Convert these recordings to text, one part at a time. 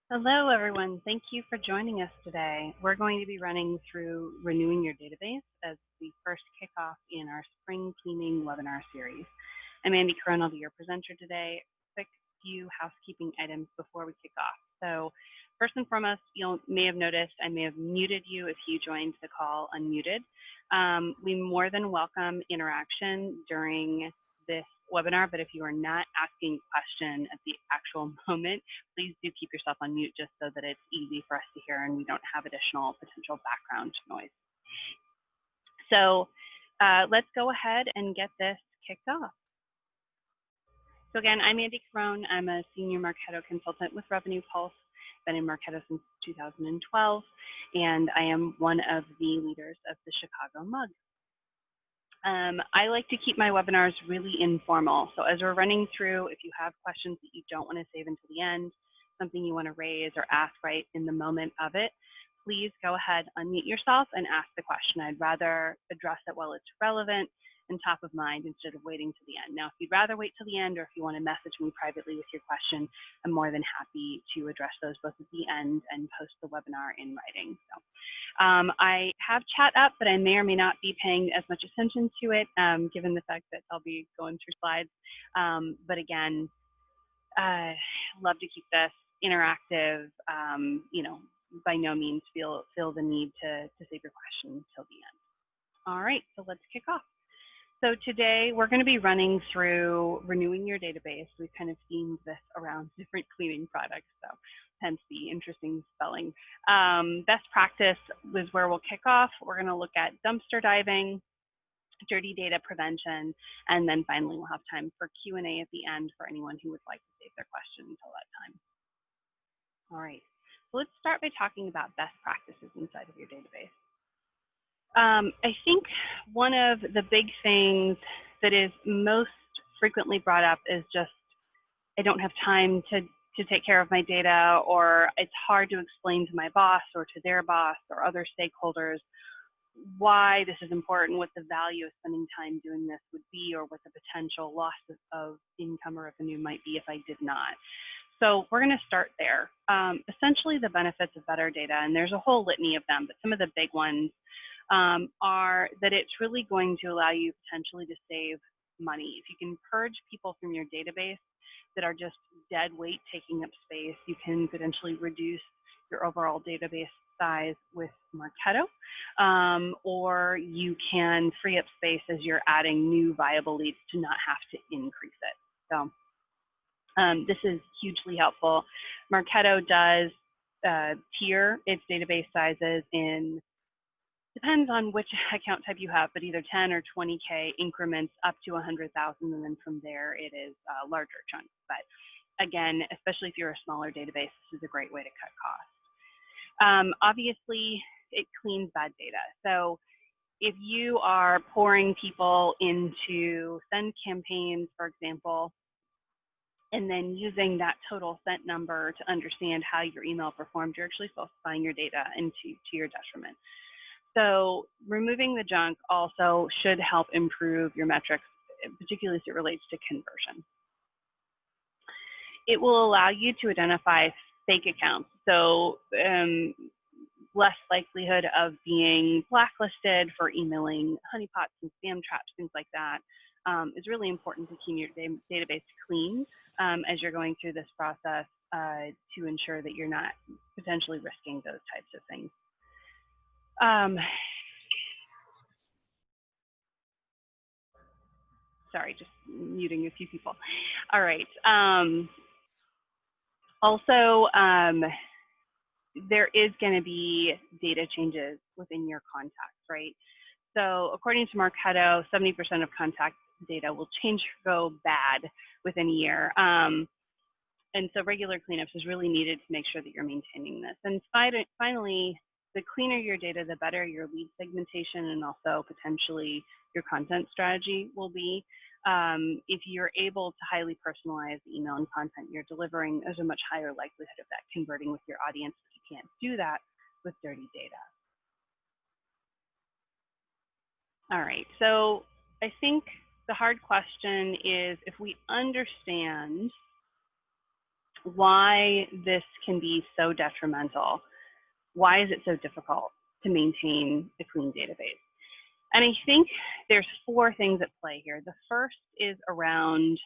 Hello, everyone. Thank you for joining us today. We're going to be running through renewing your database as the first kickoff in our spring cleaning webinar series. I'm Andy Curran, I'll be your presenter today. Quick few housekeeping items before we kick off. So first and foremost, you may have noticed I may have muted you if you joined the call unmuted. We more than welcome interaction during this webinar, but if you are not asking a question at the actual moment, please do keep yourself on mute just so that it's easy for us to hear and we don't have additional potential background noise. So let's go ahead and get this kicked off. So again, I'm Andy Carone. I'm a senior Marketo consultant with ReNu. Been in Marketo since 2012, and I am one of the leaders of the Chicago MUG. I like to keep my webinars really informal. So as we're running through, if you have questions that you don't want to save until the end, something you want to raise or ask right in the moment of it, please go ahead, unmute yourself and ask the question. I'd rather address it while it's relevant and top of mind instead of waiting to the end. Now, if you'd rather wait till the end or if you want to message me privately with your question, I'm more than happy to address those both at the end and post the webinar in writing. So I have chat up, but I may or may not be paying as much attention to it, given the fact that I'll be going through slides. But again, love to keep this interactive. You know, by no means feel the need to save your question till the end. All right, so let's kick off. So today we're going to be running through renewing your database. We've kind of themed this around different cleaning products, so hence the interesting spelling. Best practice is where we'll kick off. We're going to look at dumpster diving, dirty data prevention, and then finally we'll have time for Q&A at the end for anyone who would like to save their question until that time. All right, so let's start by talking about best practices inside of your database. I think one of the big things that is most frequently brought up is just, I don't have time to take care of my data, or it's hard to explain to my boss or to their boss or other stakeholders why this is important, what the value of spending time doing this would be, or what the potential loss of income or revenue might be if I did not. So we're going to start there. Essentially, the benefits of better data, and there's a whole litany of them, but some of the big ones are that it's really going to allow you potentially to save money. If you can purge people from your database that are just dead weight taking up space, you can potentially reduce your overall database size with Marketo, or you can free up space as you're adding new viable leads to not have to increase it. So this is hugely helpful. Marketo does tier its database sizes in, depends on which account type you have, but either 10 or 20K increments up to 100,000, and then from there it is larger chunks. But again, especially if you're a smaller database, this is a great way to cut costs. Obviously, it cleans bad data. So if you are pouring people into send campaigns, for example, and then using that total sent number to understand how your email performed, you're actually falsifying your data to your detriment. So removing the junk also should help improve your metrics, particularly as it relates to conversion. It will allow you to identify fake accounts. So less likelihood of being blacklisted for emailing honeypots and spam traps, things like that. Is really important to keep your database clean as you're going through this process to ensure that you're not potentially risking those types of things. Sorry, just muting a few people. All right. Also, there is going to be data changes within your contacts, right? So according to Marketo, 70% of contact data will change or go bad within a year. And so regular cleanups is really needed to make sure that you're maintaining this. And finally, the cleaner your data, the better your lead segmentation and also potentially your content strategy will be. If you're able to highly personalize the email and content you're delivering, there's a much higher likelihood of that converting with your audience, but you can't do that with dirty data. All right, so I think the hard question is, if we understand why this can be so detrimental. Why is it so difficult to maintain a clean database? And I think there's 4 things at play here. The first is around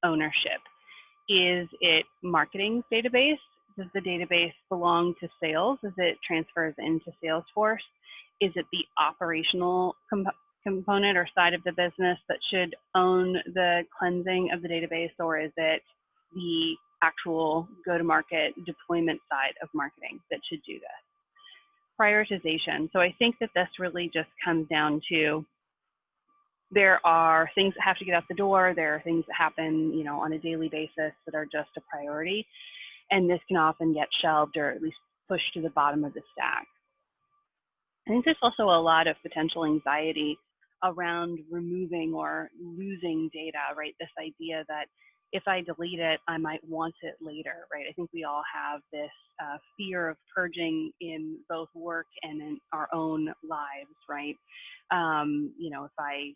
ownership. Is it marketing database? Does the database belong to sales as it transfers into Salesforce? Is it the operational component or side of the business that should own the cleansing of the database, or is it the actual go-to-market deployment side of marketing that should do this? Prioritization. So I think that this really just comes down to, there are things that have to get out the door. There are things that happen, on a daily basis that are just a priority. And this can often get shelved or at least pushed to the bottom of the stack. I think there's also a lot of potential anxiety around removing or losing data, right? This idea that if I delete it, I might want it later, right? I think we all have this fear of purging in both work and in our own lives, right? If I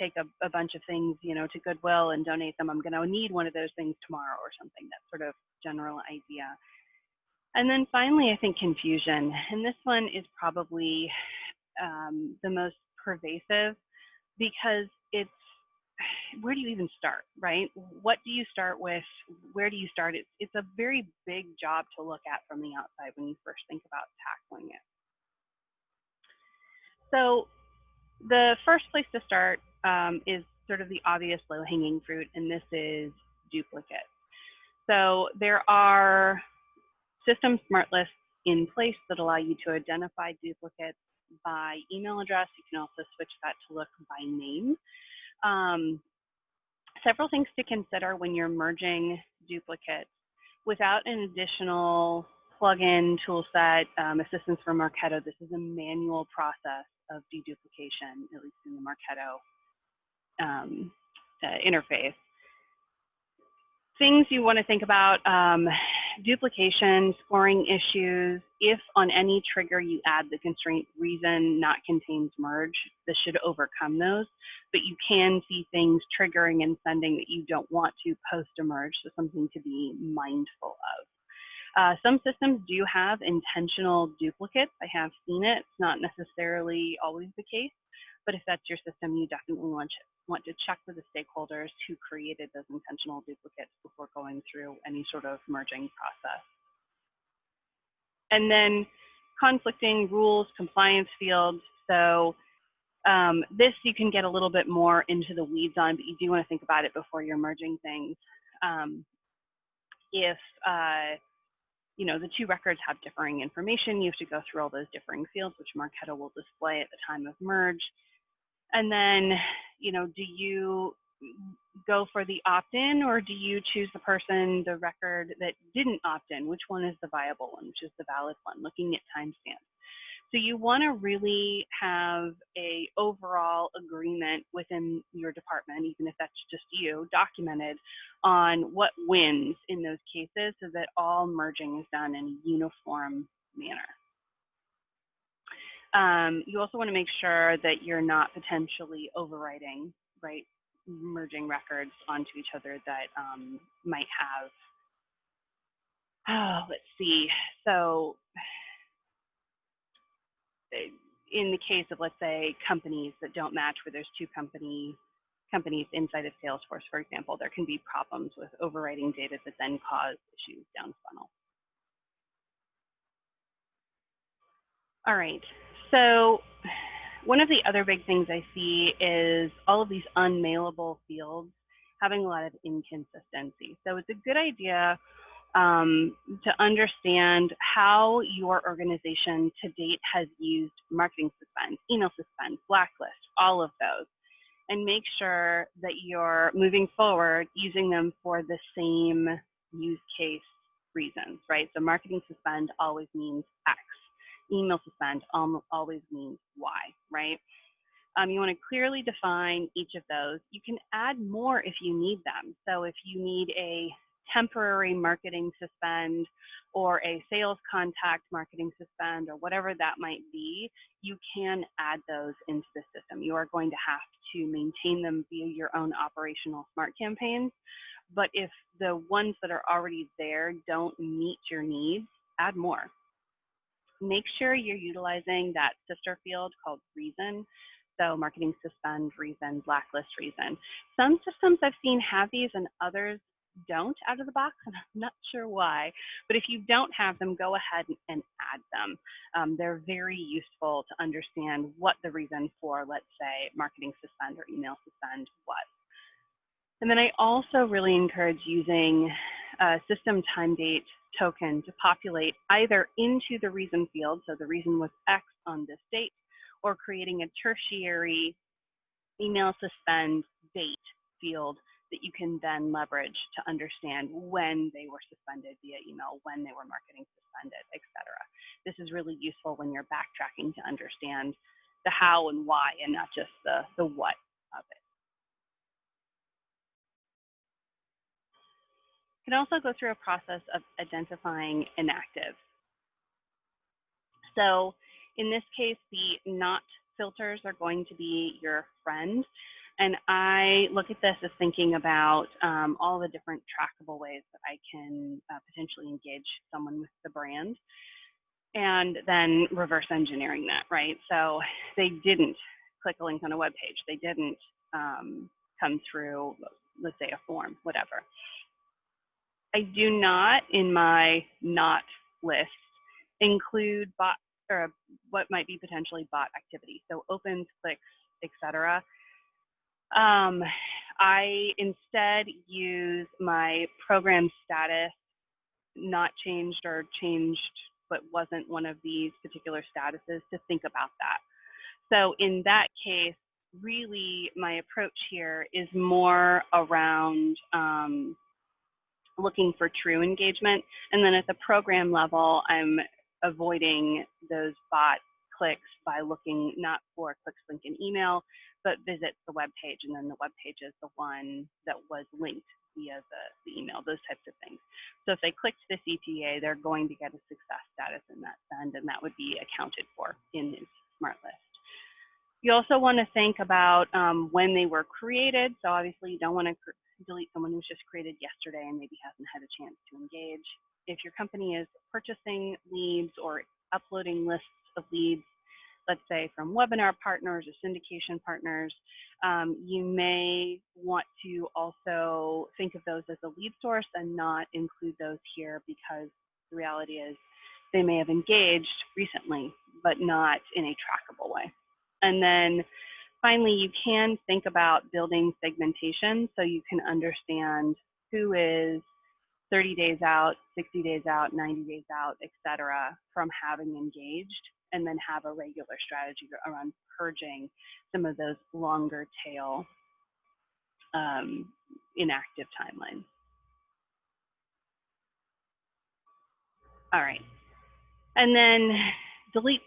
take a bunch of things, to Goodwill and donate them, I'm going to need one of those things tomorrow or something. That sort of general idea. And then finally, I think confusion. And this one is probably the most pervasive, because it's, where do you even start, right? What do you start with? Where do you start? It's a very big job to look at from the outside when you first think about tackling it. So the first place to start is sort of the obvious low-hanging fruit, and this is duplicate. So there are system smart lists in place that allow you to identify duplicates by email address. You can also switch that to look by name. Several things to consider when you're merging duplicates. Without an additional plugin, toolset, assistance from Marketo, this is a manual process of deduplication, at least in the Marketo interface. Things you want to think about, duplication, scoring issues. If on any trigger you add the constraint reason not contains merge, this should overcome those. But you can see things triggering and sending that you don't want to post a merge, so something to be mindful of. Some systems do have intentional duplicates. I have seen it. It's not necessarily always the case, but if that's your system, you definitely want to check with the stakeholders who created those intentional duplicates before going through any sort of merging process. And then conflicting rules, compliance fields. So this you can get a little bit more into the weeds on, but you do want to think about it before you're merging things. If the 2 records have differing information, you have to go through all those differing fields, which Marketo will display at the time of merge. And then, do you go for the opt-in, or do you choose the record that didn't opt in? Which one is the viable one, which is the valid one, looking at timestamps. So you want to really have a overall agreement within your department, even if that's just you, documented on what wins in those cases, so that all merging is done in a uniform manner. You also want to make sure that you're not potentially overwriting, right, merging records onto each other that might have, let's see. So in the case of, let's say, companies that don't match, where there's 2 companies inside of Salesforce, for example, there can be problems with overwriting data that then cause issues down funnel. All right. So one of the other big things I see is all of these unmailable fields having a lot of inconsistency. So it's a good idea to understand how your organization to date has used marketing suspend, email suspend, blacklist, all of those, and make sure that you're moving forward using them for the same use case reasons, right? So marketing suspend always means X. Email suspend always means Y, right? You want to clearly define each of those. You can add more if you need them. So if you need a temporary marketing suspend or a sales contact marketing suspend or whatever that might be, you can add those into the system. You are going to have to maintain them via your own operational smart campaigns, But if the ones that are already there don't meet your needs, add more. Make sure you're utilizing that sister field called reason. So marketing suspend, reason, blacklist, reason. Some systems I've seen have these and others don't out of the box, and I'm not sure why. But if you don't have them, go ahead and add them. They're very useful to understand what the reason for, let's say, marketing suspend or email suspend was. And then I also really encourage using a system time date token to populate either into the reason field, so the reason was X on this date, or creating a tertiary email suspend date field that you can then leverage to understand when they were suspended via email, when they were marketing suspended, etc. This is really useful when you're backtracking to understand the how and why and not just the what of it. You can also go through a process of identifying inactive. So in this case, the not filters are going to be your friend. And I look at this as thinking about all the different trackable ways that I can potentially engage someone with the brand, and then reverse engineering that, right? So they didn't click a link on a web page. They didn't come through, let's say, a form, whatever. I do not, in my not list, include bot or what might be potentially bot activity. So opens, clicks, etc. I instead use my program status not changed or changed but wasn't one of these particular statuses to think about that. So in that case, really my approach here is more around looking for true engagement. And then at the program level, I'm avoiding those bot clicks by looking not for clicks, link, and email, but visits the web page, and then the web page is the one that was linked via the email, those types of things. So if they clicked this ETA, they're going to get a success status in that send, and that would be accounted for in his smart list. You also want to think about when they were created. So obviously you don't want to delete someone who's just created yesterday and maybe hasn't had a chance to engage. If your company is purchasing leads or uploading lists of leads, let's say from webinar partners or syndication partners, you may want to also think of those as a lead source and not include those here, because the reality is they may have engaged recently, but not in a trackable way. And then finally, you can think about building segmentation so you can understand who is 30 days out, 60 days out, 90 days out, et cetera, from having engaged, and then have a regular strategy around purging some of those longer tail inactive timelines. All right. And then delete,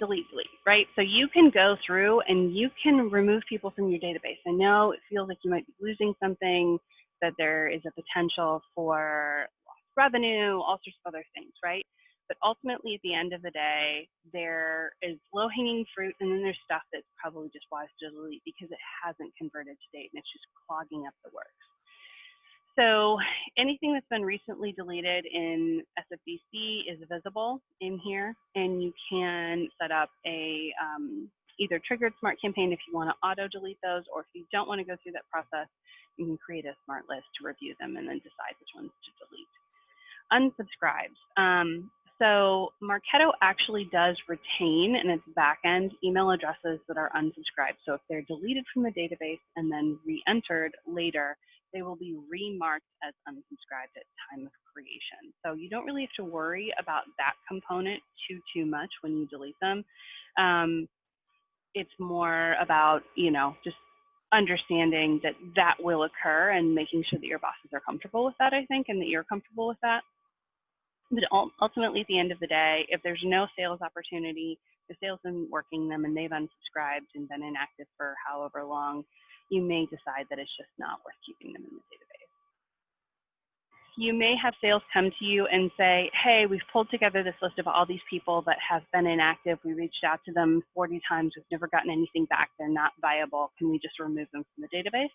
right? So you can go through and you can remove people from your database. I know it feels like you might be losing something, that there is a potential for lost revenue, all sorts of other things, right? But ultimately, at the end of the day, there is low-hanging fruit, and then there's stuff that's probably just wise to delete because it hasn't converted to date, and it's just clogging up the works. So anything that's been recently deleted in SFDC is visible in here, and you can set up a either triggered smart campaign if you want to auto delete those, or if you don't want to go through that process, you can create a smart list to review them and then decide which ones to delete. Unsubscribes. So Marketo actually does retain in its backend email addresses that are unsubscribed. So if they're deleted from the database and then re-entered later, they will be remarked as unsubscribed at time of creation. So you don't really have to worry about that component too much when you delete them. It's more about, just understanding that that will occur and making sure that your bosses are comfortable with that, I think, and that you're comfortable with that. But ultimately, at the end of the day, if there's no sales opportunity, the sales isn't working them and they've unsubscribed and been inactive for however long, you may decide that it's just not worth keeping them in the database. You may have sales come to you and say, hey, we've pulled together this list of all these people that have been inactive. We reached out to them 40 times. We've never gotten anything back. They're not viable. Can we just remove them from the database?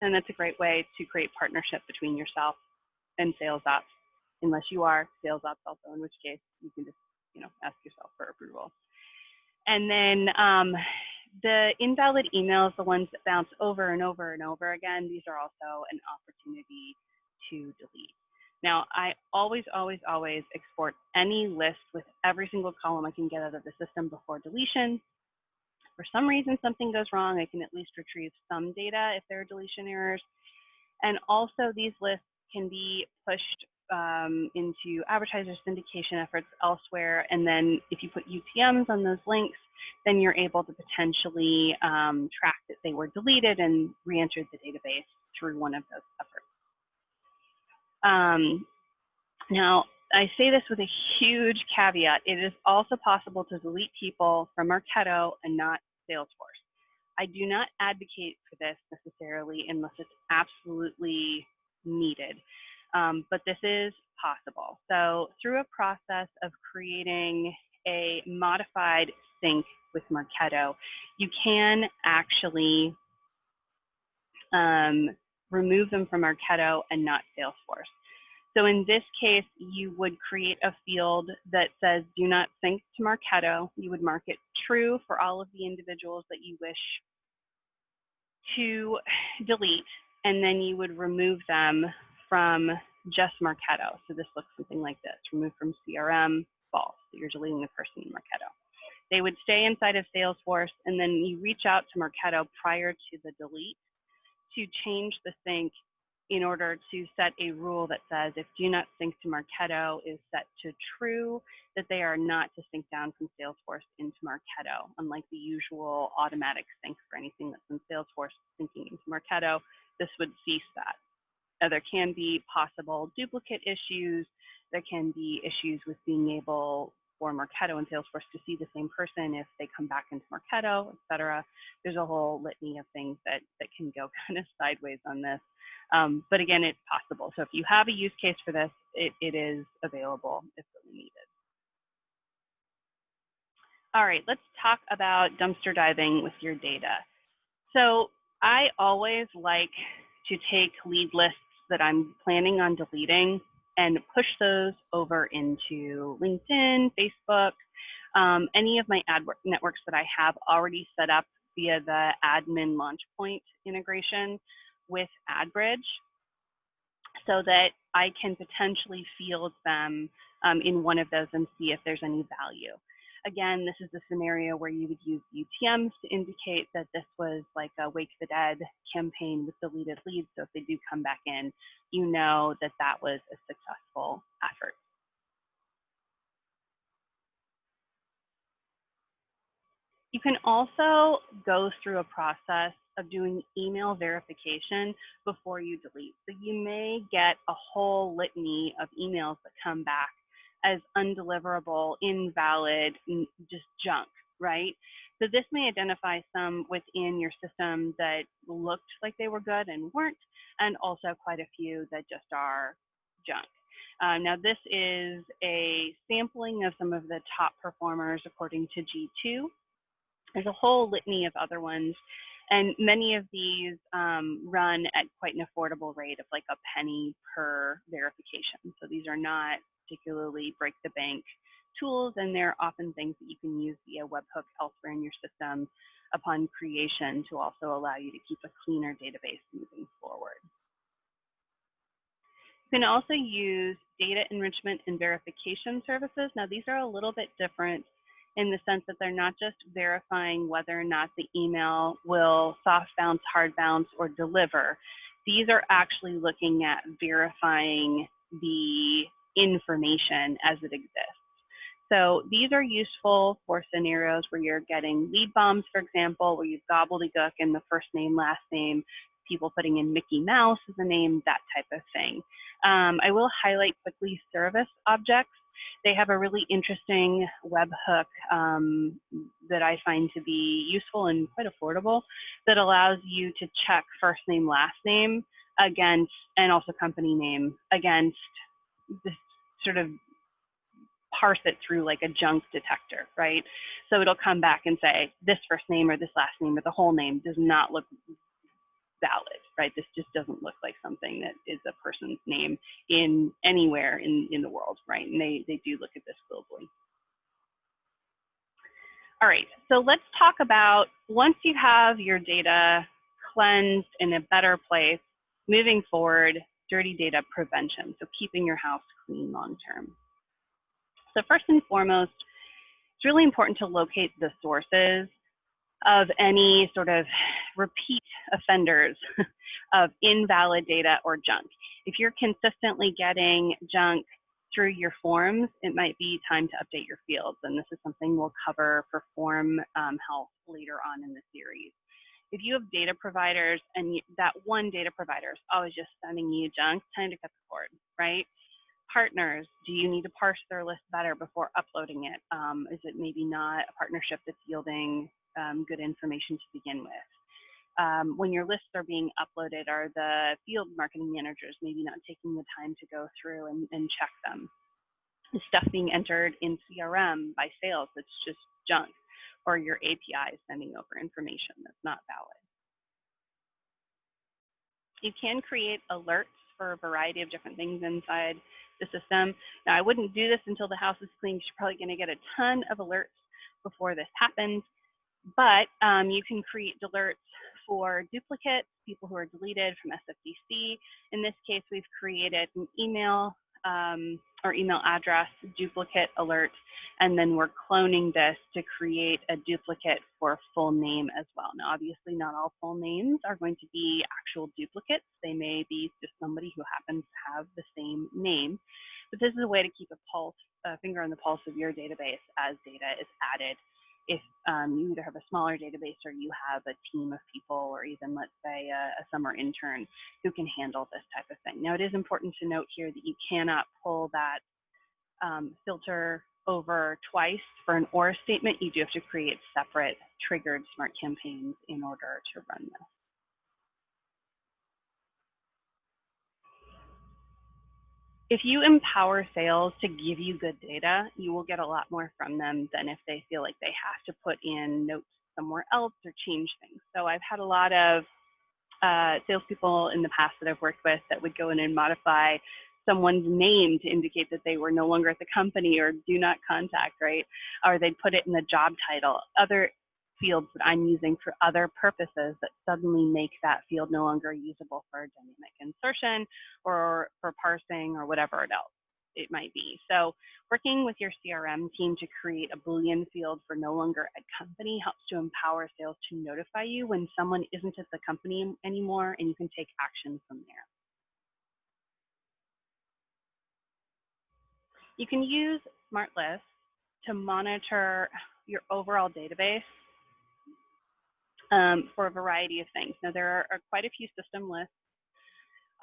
And that's a great way to create partnership between yourself and sales ops, unless you are sales ops also, in which case you can just, ask yourself for approval. And then the invalid emails, the ones that bounce over and over and over again, these are also an opportunity to delete. Now, I always, always, always export any list with every single column I can get out of the system before deletion. For some reason, something goes wrong, I can at least retrieve some data if there are deletion errors. And also these lists can be pushed into advertiser syndication efforts elsewhere. And then if you put UTMs on those links, then you're able to potentially track that they were deleted and re-entered the database through one of those efforts. Now, I say this with a huge caveat. It is also possible to delete people from Marketo and not Salesforce. I do not advocate for this necessarily unless it's absolutely needed, but this is possible. So through a process of creating a modified sync with Marketo, you can actually remove them from Marketo and not Salesforce. So in this case, you would create a field that says do not sync to Marketo. You would mark it true for all of the individuals that you wish to delete, and then you would remove them from just Marketo. So this looks something like this: remove from CRM, false. So you're deleting the person in Marketo. They would stay inside of Salesforce, and then you reach out to Marketo prior to the delete to change the sync in order to set a rule that says if do not sync to Marketo is set to true, that they are not to sync down from Salesforce into Marketo. Unlike the usual automatic sync for anything that's in Salesforce syncing into Marketo, this would cease that. There can be possible duplicate issues. There can be issues with being able for Marketo and Salesforce to see the same person if they come back into Marketo, et cetera. There's a whole litany of things that can go kind of sideways on this. But again, it's possible. So if you have a use case for this, it is available if really needed. All right, let's talk about dumpster diving with your data. So I always like to take lead lists that I'm planning on deleting and push those over into LinkedIn, Facebook, any of my ad networks that I have already set up via the admin launch point integration with AdBridge, so that I can potentially field them in one of those and see if there's any value. Again, this is a scenario where you would use UTMs to indicate that this was like a Wake the Dead campaign with deleted leads. So if they do come back in, you know that that was a successful effort. You can also go through a process of doing email verification before you delete. So you may get a whole litany of emails that come back as undeliverable, invalid, just junk, right? So this may identify some within your system that looked like they were good and weren't, and also quite a few that just are junk. Now this is a sampling of some of the top performers according to G2. There's a whole litany of other ones, and many of these run at quite an affordable rate of like a penny per verification. So these are not particularly break the bank tools, and they're often things that you can use via webhook elsewhere in your system upon creation to also allow you to keep a cleaner database moving forward. You can also use data enrichment and verification services. Now these are a little bit different in the sense that they're not just verifying whether or not the email will soft bounce, hard bounce, or deliver. These are actually looking at verifying the information as it exists. So these are useful for scenarios where you're getting lead bombs, for example, where you've gobbledygook in the first name, last name, people putting in Mickey Mouse as a name, that type of thing. I will highlight quickly service objects. They have a really interesting webhook that I find to be useful and quite affordable that allows you to check first name, last name against, and also company name against this sort of parse it through like a junk detector, right? So it'll come back and say this first name or this last name or the whole name does not look valid, right? This just doesn't look like something that is a person's name in anywhere in the world, right? And they do look at this globally. All right, so let's talk about, once you have your data cleansed in a better place, moving forward, dirty data prevention, so keeping your house clean long term. So first and foremost, it's really important to locate the sources of any sort of repeat offenders of invalid data or junk. If you're consistently getting junk through your forms, it might be time to update your fields. And this is something we'll cover for form health later on in the series. If you have data providers and that one data provider is always just sending you junk, time to cut the cord, right? Partners, do you need to parse their list better before uploading it? Is it maybe not a partnership that's yielding good information to begin with? When your lists are being uploaded, are the field marketing managers maybe not taking the time to go through and check them? Is stuff being entered in CRM by sales that's just junk? Or your API is sending over information that's not valid? You can create alerts for a variety of different things inside the system. Now, I wouldn't do this until the house is clean. You're probably going to get a ton of alerts before this happens, but you can create alerts for duplicates, people who are deleted from SFDC. In this case, we've created an email or email address duplicate alert, and then we're cloning this to create a duplicate for full name as well. Now, obviously, not all full names are going to be actual duplicates. They may be just somebody who happens to have the same name, but this is a way to keep a finger on the pulse of your database as data is added. If you either have a smaller database or you have a team of people, or even, let's say, a summer intern who can handle this type of thing. Now, it is important to note here that you cannot pull that filter over twice for an OR statement. You do have to create separate triggered smart campaigns in order to run this. If you empower sales to give you good data, you will get a lot more from them than if they feel like they have to put in notes somewhere else or change things. So I've had a lot of salespeople in the past that I've worked with that would go in and modify someone's name to indicate that they were no longer at the company, or do not contact, right? Or they'd put it in the job title. Other fields that I'm using for other purposes that suddenly make that field no longer usable for dynamic insertion or for parsing or whatever else it might be. So working with your CRM team to create a Boolean field for no longer at company helps to empower sales to notify you when someone isn't at the company anymore, and you can take action from there. You can use Smart Lists to monitor your overall database for a variety of things. Now, there are quite a few system lists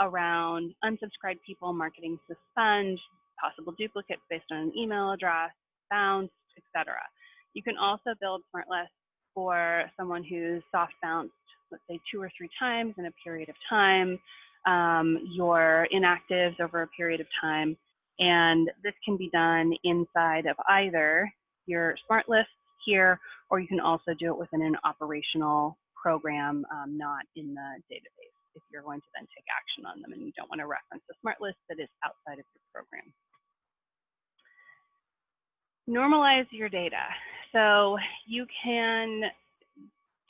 around unsubscribed people, marketing suspend, possible duplicates based on an email address, bounced, etc. You can also build smart lists for someone who's soft bounced, let's say 2 or 3 times in a period of time, your inactives over a period of time. And this can be done inside of either your smart lists here, or you can also do it within an operational program, not in the database, if you're going to then take action on them and you don't want to reference a smart list that is outside of your program. Normalize your data. So you can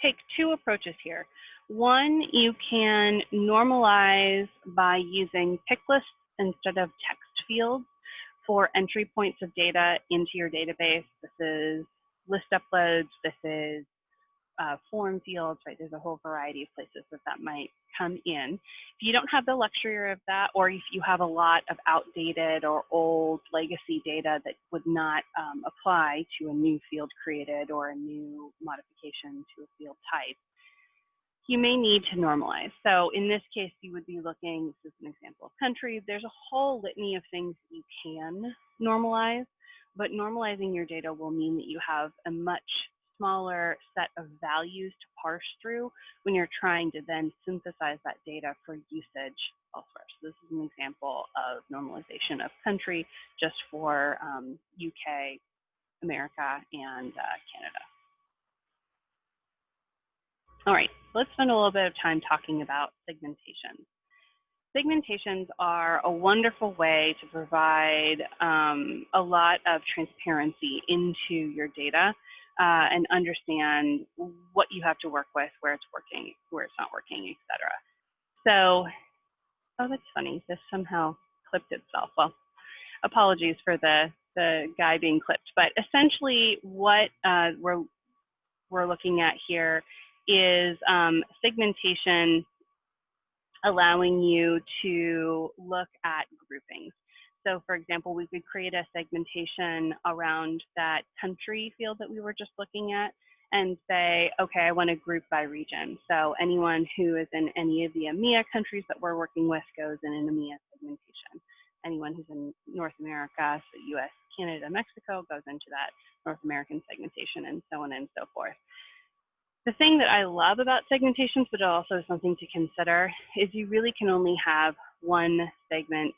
take 2 approaches here. One, you can normalize by using pick lists instead of text fields for entry points of data into your database. This is list uploads, this is form fields, right? There's a whole variety of places that might come in. If you don't have the luxury of that, or if you have a lot of outdated or old legacy data that would not apply to a new field created or a new modification to a field type, you may need to normalize. So in this case, you would be looking, this is an example of country, there's a whole litany of things you can normalize, but normalizing your data will mean that you have a much smaller set of values to parse through when you're trying to then synthesize that data for usage elsewhere. So this is an example of normalization of country just for UK, America, and Canada. All right, let's spend a little bit of time talking about segmentation. Segmentations are a wonderful way to provide a lot of transparency into your data and understand what you have to work with, where it's working, where it's not working, etc. So, oh, that's funny. This somehow clipped itself. Well, apologies for the guy being clipped, but essentially what we're looking at here is segmentation allowing you to look at groupings. So for example, we could create a segmentation around that country field that we were just looking at and say, okay, I want to group by region. So anyone who is in any of the EMEA countries that we're working with goes in an EMEA segmentation. Anyone who's in North America, so US, Canada, Mexico, goes into that North American segmentation, and so on and so forth. The thing that I love about segmentations, but also something to consider, is you really can only have one segment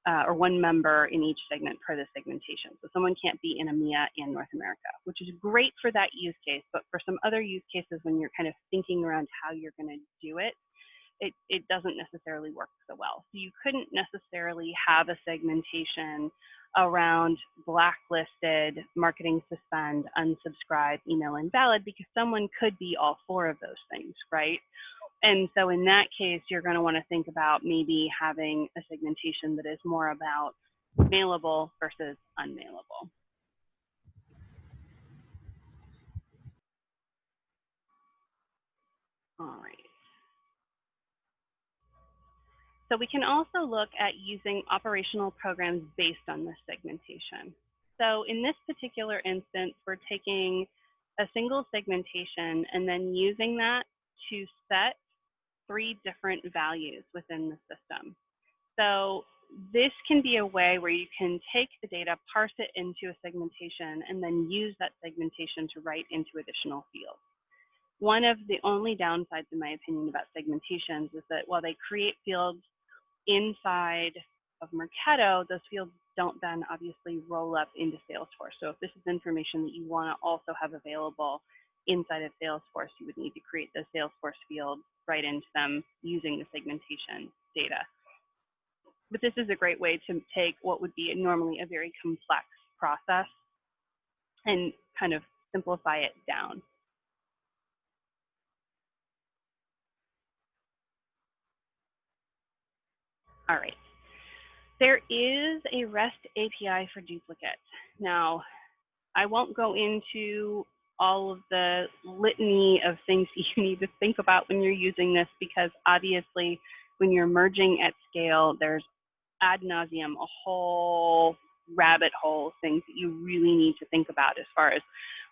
or one member in each segment per the segmentation. So someone can't be in EMEA and North America, which is great for that use case. But for some other use cases, when you're kind of thinking around how you're going to do it, it doesn't necessarily work so well. So you couldn't necessarily have a segmentation around blacklisted, marketing suspend, unsubscribe, email invalid, because someone could be all four of those things, right? And so in that case, you're going to want to think about maybe having a segmentation that is more about mailable versus unmailable. All right. So we can also look at using operational programs based on this segmentation. So in this particular instance, we're taking a single segmentation and then using that to set 3 different values within the system. So this can be a way where you can take the data, parse it into a segmentation, and then use that segmentation to write into additional fields. One of the only downsides, in my opinion, about segmentations is that while they create fields inside of Marketo, those fields don't then obviously roll up into Salesforce. So if this is information that you want to also have available inside of Salesforce, you would need to create the Salesforce fields, write into them using the segmentation data. But this is a great way to take what would be normally a very complex process and kind of simplify it down. All right. There is a REST API for duplicates. Now, I won't go into all of the litany of things you need to think about when you're using this, because obviously when you're merging at scale, there's ad nauseum a whole rabbit hole of things that you really need to think about as far as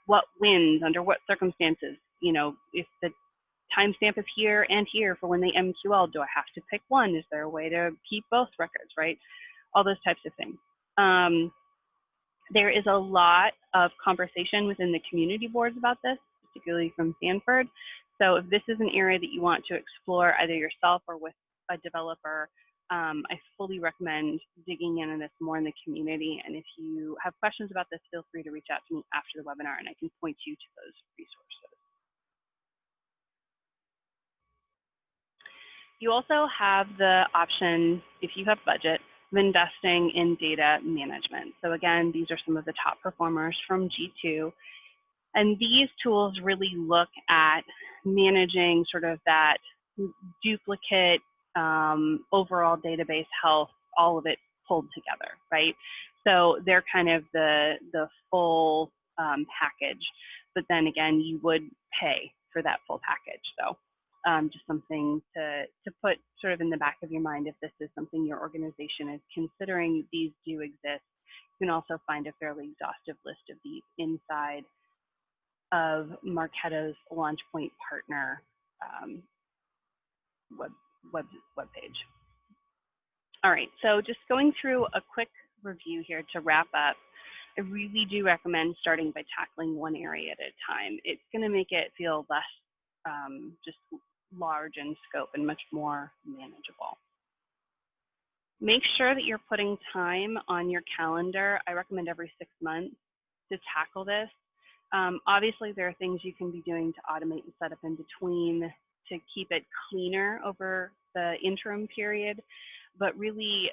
what wins, under what circumstances, you know, if the timestamp is here and here for when they MQL, do I have to pick one? Is there a way to keep both records, right? All those types of things. There is a lot of conversation within the community boards about this, particularly from Stanford. So if this is an area that you want to explore either yourself or with a developer, I fully recommend digging into this more in the community. And if you have questions about this, feel free to reach out to me after the webinar and I can point you to those resources. You also have the option, if you have budget, of investing in data management. So again, these are some of the top performers from G2. And these tools really look at managing sort of that duplicate overall database health, all of it pulled together, right? So they're kind of the full package. But then again, you would pay for that full package. So just something to put sort of in the back of your mind if this is something your organization is considering. These do exist. You can also find a fairly exhaustive list of these inside of Marketo's LaunchPoint partner web page. All right, so just going through a quick review here to wrap up. I really do recommend starting by tackling one area at a time. It's going to make it feel less just large in scope and much more manageable. Make sure that you're putting time on your calendar. I recommend every 6 months to tackle this. Obviously, there are things you can be doing to automate and set up in between to keep it cleaner over the interim period, but really,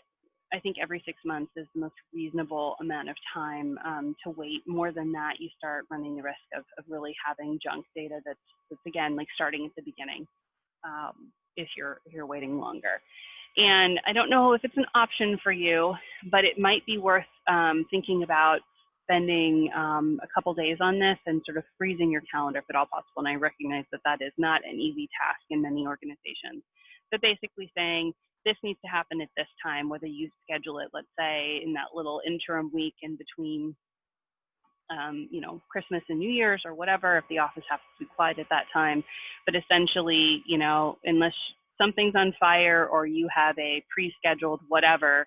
I think every 6 months is the most reasonable amount of time to wait. More than that, you start running the risk of really having junk data that's again, like starting at the beginning if you're waiting longer. And I don't know if it's an option for you, but it might be worth thinking about spending a couple days on this and sort of freezing your calendar if at all possible. And I recognize that that is not an easy task in many organizations. But basically saying, this needs to happen at this time, whether you schedule it, let's say, in that little interim week in between you know, Christmas and New Year's or whatever, if the office has to be quiet at that time. But essentially, you know, unless something's on fire or you have a pre-scheduled whatever,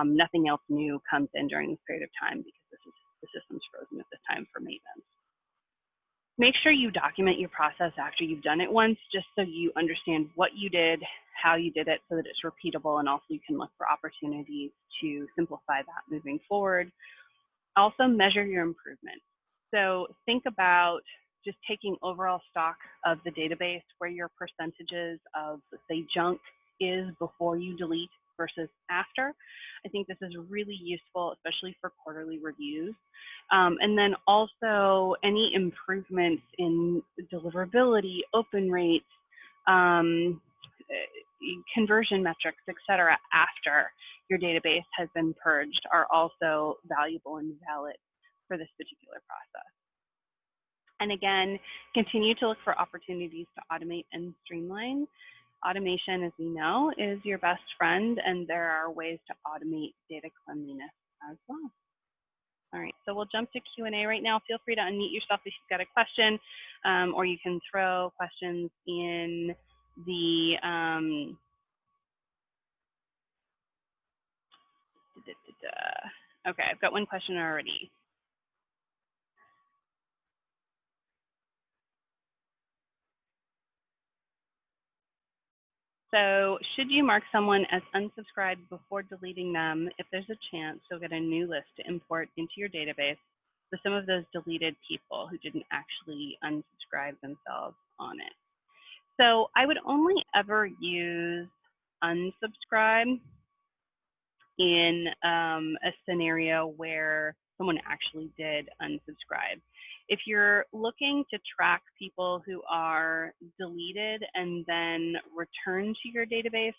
nothing else new comes in during this period of time because the system's frozen at this time for maintenance. Make sure you document your process after you've done it once, just so you understand what you did, how you did it, so that it's repeatable, and also you can look for opportunities to simplify that moving forward. Also measure your improvement. So think about just taking overall stock of the database, where your percentages of, let's say, junk is before you delete versus after. I think this is really useful, especially for quarterly reviews. And then also any improvements in deliverability, open rates, conversion metrics, et cetera, after your database has been purged are also valuable and valid for this particular process. And again, continue to look for opportunities to automate and streamline. Automation, as we know, is your best friend, and there are ways to automate data cleanliness as well. All right, so we'll jump to Q&A right now. Feel free to unmute yourself if you've got a question, or you can throw questions in the okay, I've got one question already. So should you mark someone as unsubscribed before deleting them if there's a chance you'll get a new list to import into your database with some of those deleted people who didn't actually unsubscribe themselves on it? So I would only ever use unsubscribe in a scenario where someone actually did unsubscribe. If you're looking to track people who are deleted and then return to your database,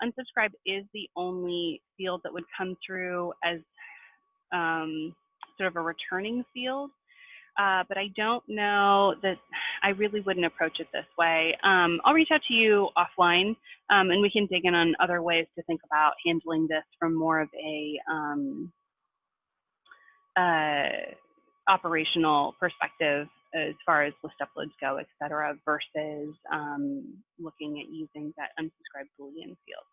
unsubscribe is the only field that would come through as sort of a returning field. But I don't know that I really wouldn't approach it this way. I'll reach out to you offline, and we can dig in on other ways to think about handling this from more of a operational perspective as far as list uploads go, et cetera, versus looking at using that unsubscribe Boolean field.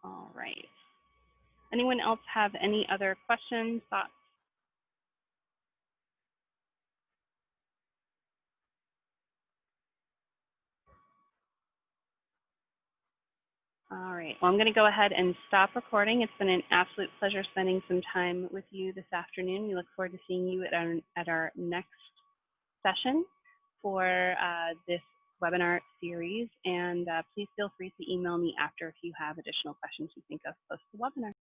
All right. Anyone else have any other questions, thoughts? All right, well, I'm going to go ahead and stop recording. It's been an absolute pleasure spending some time with you this afternoon. We look forward to seeing you at our next session for this webinar series. And please feel free to email me after if you have additional questions you think of post the webinar.